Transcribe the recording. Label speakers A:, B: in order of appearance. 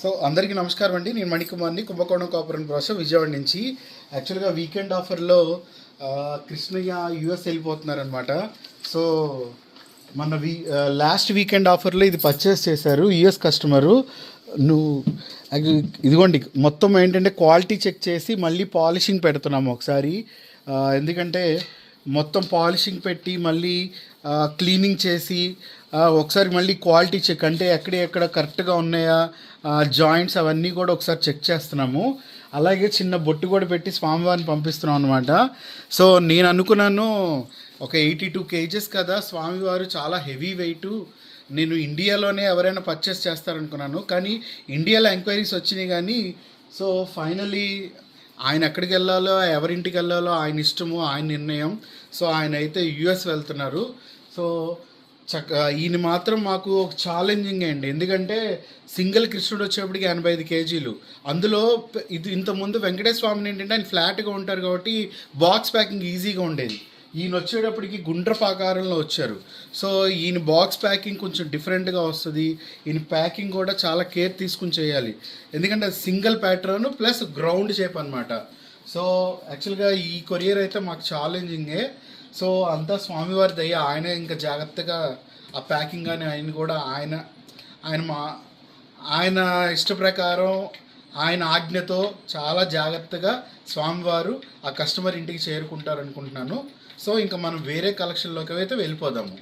A: So అందరికీ నమస్కారం అండి. నేను మణికుమార్ని, కుంభకోణం కాపర్ అండ్ ప్రాసెస్ విజయవాడ నుంచి. యాక్చువల్గా వీకెండ్ ఆఫర్లో కృష్ణయ్య యూఎస్ వెళ్ళిపోతున్నారనమాట. సో మన లాస్ట్ వీకెండ్ ఆఫర్లో ఇది పర్చేస్ చేశారు యూఎస్ కస్టమరు. నువ్వు ఇదిగోండి, మొత్తం ఏంటంటే క్వాలిటీ చెక్ చేసి మళ్ళీ పాలిషింగ్ పెడుతున్నాము ఒకసారి. ఎందుకంటే మొత్తం పాలిషింగ్ పెట్టి మళ్ళీ క్లీనింగ్ చేసి ఒకసారి మళ్ళీ క్వాలిటీ చెక్, అంటే ఎక్కడ కరెక్ట్గా ఉన్నాయా జాయింట్స్ అవన్నీ కూడా ఒకసారి చెక్ చేస్తున్నాము. అలాగే చిన్న బొట్టు కూడా పెట్టి స్వామివారిని పంపిస్తున్నాం అనమాట. సో నేను అనుకున్నాను ఒక 82 kgs కదా, స్వామివారు చాలా హెవీ వెయిట్, నేను ఇండియాలోనే ఎవరైనా పర్చేస్ చేస్తారనుకున్నాను. కానీ ఇండియాలో ఎంక్వైరీస్ వచ్చినాయి కానీ, సో ఫైనలీ ఆయన ఎక్కడికి వెళ్ళాలో ఎవరింటికి వెళ్ళాలో ఆయన ఇష్టము, ఆయన నిర్ణయం. సో ఆయన అయితే యుఎస్ వెళ్తున్నారు. సో ఈయన మాత్రం మాకు ఒక ఛాలెంజింగ్ అండి. ఎందుకంటే సింగిల్ కృష్ణుడు వచ్చేప్పటికి 85 kgs. అందులో ఇది ఇంతకుముందు వెంకటేశ్వర స్వామిని ఏంటంటే ఆయన ఫ్లాట్గా ఉంటారు కాబట్టి బాక్స్ ప్యాకింగ్ ఈజీగా ఉండేది. ఈయన వచ్చేటప్పటికి గుండ్రపు ఆకారంలో వచ్చారు. సో ఈయన బాక్స్ ప్యాకింగ్ కొంచెం డిఫరెంట్గా వస్తుంది. ఈయన ప్యాకింగ్ కూడా చాలా కేర్ తీసుకుని చేయాలి, ఎందుకంటే అది single pattern plus ground shape అనమాట. సో యాక్చువల్గా ఈ కొరియర్ అయితే మాకు ఛాలెంజింగే. సో అంతా స్వామివారి దయ, ఆయన ఇంకా జాగ్రత్తగా ఆ ప్యాకింగ్ కానీ ఆయన కూడా ఆయన ఇష్ట ప్రకారం ఆయన ఆజ్ఞతో చాలా జాగ్రత్తగా స్వామివారు ఆ కస్టమర్ ఇంటికి చేరుకుంటారనుకుంటున్నాను. సో ఇంకా మనం వేరే కలెక్షన్లోకి అయితే వెళ్ళిపోదాము.